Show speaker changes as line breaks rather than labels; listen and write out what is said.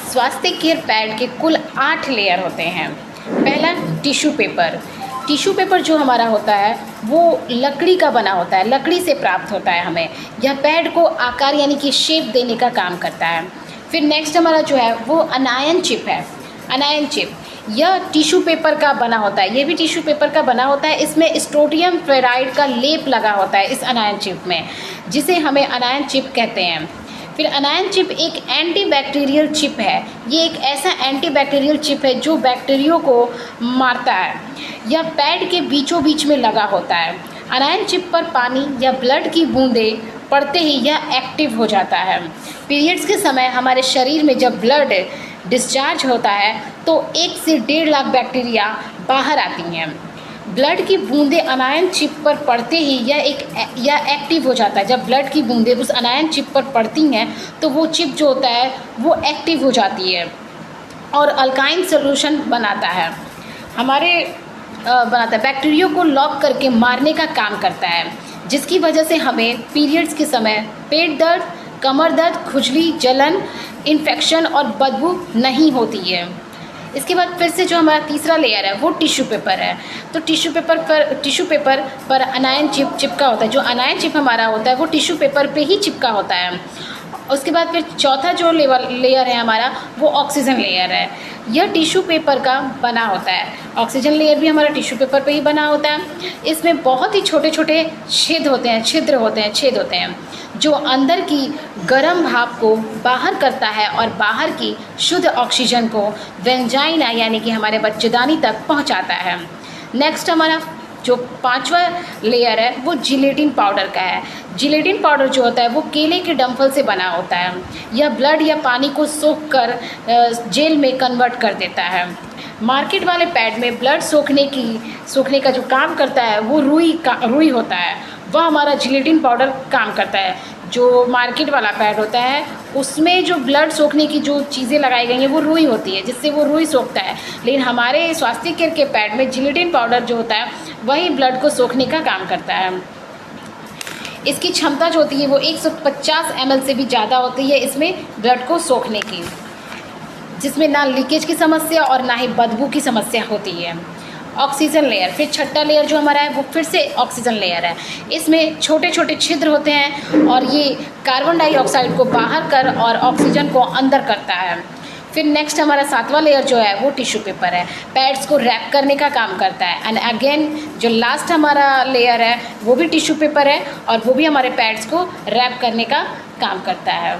स्वास्थ्य care pad के कुल 8 लेयर होते हैं। पहला टिश्यू पेपर। टिश्यू पेपर जो हमारा होता है वो लकड़ी का बना होता है, लकड़ी से प्राप्त होता है हमें। यह पैड को आकार यानी कि शेप देने का काम करता है। फिर नेक्स्ट हमारा जो है वो अनायन चिप है। अनायन चिप यह टिश्यू पेपर का बना होता है, ये भी टिश्यू पेपर का बना होता है। इसमें स्टोडियम फेराइड का लेप लगा होता है इस अनायन चिप में, जिसे हमें अनायन चिप कहते हैं। फिर अनायन चिप एक एंटीबैक्टीरियल चिप है। ये एक ऐसा एंटीबैक्टीरियल चिप है जो बैक्टीरियो को मारता है। यह पैड के बीचों बीच में लगा होता है। अनायन चिप पर पानी या ब्लड की बूंदें पड़ते ही यह एक्टिव हो जाता है। पीरियड्स के समय हमारे शरीर में जब ब्लड डिस्चार्ज होता है तो 1 से 1.5 लाख बैक्टीरिया बाहर आती हैं। ब्लड की बूंदें अनायन चिप पर पड़ते ही यह एक्टिव हो जाता है। जब ब्लड की बूंदें उस अनायन चिप पर पड़ती हैं तो वो चिप जो होता है वो एक्टिव हो जाती है और अल्काइन सॉल्यूशन बनाता है, बैक्टीरिया को लॉक करके मारने का काम करता है, जिसकी वजह से हमें पीरियड्स के समय पेट दर्द, कमर दर्द, खुजली, जलन, इन्फेक्शन और बदबू नहीं होती है। इसके बाद फिर से जो हमारा तीसरा लेयर है वो टिश्यू पेपर है। तो टिश्यू पेपर पर अनायन चिप चिपका होता है। जो अनायन चिप हमारा होता है वो टिश्यू पेपर पे ही चिपका होता है। उसके बाद फिर चौथा जो लेयर है हमारा वो ऑक्सीजन लेयर है। यह टिश्यू पेपर का बना होता है। ऑक्सीजन लेयर भी हमारा टिश्यू पेपर पे ही बना होता है। इसमें बहुत ही छोटे छोटे छिद्र होते हैं जो अंदर की गर्म भाप को बाहर करता है और बाहर की शुद्ध ऑक्सीजन को वेंजाइना यानी कि हमारे बच्चेदानी तक पहुंचाता है। नेक्स्ट हमारा जो 5वां लेयर है वो जिलेटिन पाउडर का है। जिलेटिन पाउडर जो होता है वो केले के डंठल से बना होता है। यह ब्लड या पानी को सोख कर जेल में कन्वर्ट कर देता है। मार्केट वाले पैड में ब्लड सोखने का जो काम करता है वो रुई होता है, वह हमारा जिलेटिन पाउडर काम करता है। जो मार्केट वाला पैड होता है उसमें जो ब्लड सोखने की जो चीज़ें लगाई गई हैं वो रुई होती है, जिससे वो रुई सोखता है। लेकिन हमारे स्वास्थ्य केयर के पैड में जिलेटिन पाउडर जो होता है वही ब्लड को सोखने का काम करता है। इसकी क्षमता जो होती है वो 150 ml से भी ज़्यादा होती है इसमें ब्लड को सोखने की, जिसमें ना लीकेज की समस्या और ना ही बदबू की समस्या होती है। ऑक्सीजन लेयर, फिर छठा लेयर जो हमारा है वो फिर से ऑक्सीजन लेयर है। इसमें छोटे छोटे छिद्र होते हैं और ये कार्बन डाइऑक्साइड को बाहर कर और ऑक्सीजन को अंदर करता है। फिर नेक्स्ट हमारा 7वां लेयर जो है वो टिश्यू पेपर है, पैड्स को रैप करने का काम करता है। एंड अगेन जो लास्ट हमारा लेयर है वो भी टिश्यू पेपर है और वो भी हमारे पैड्स को रैप करने का काम करता है।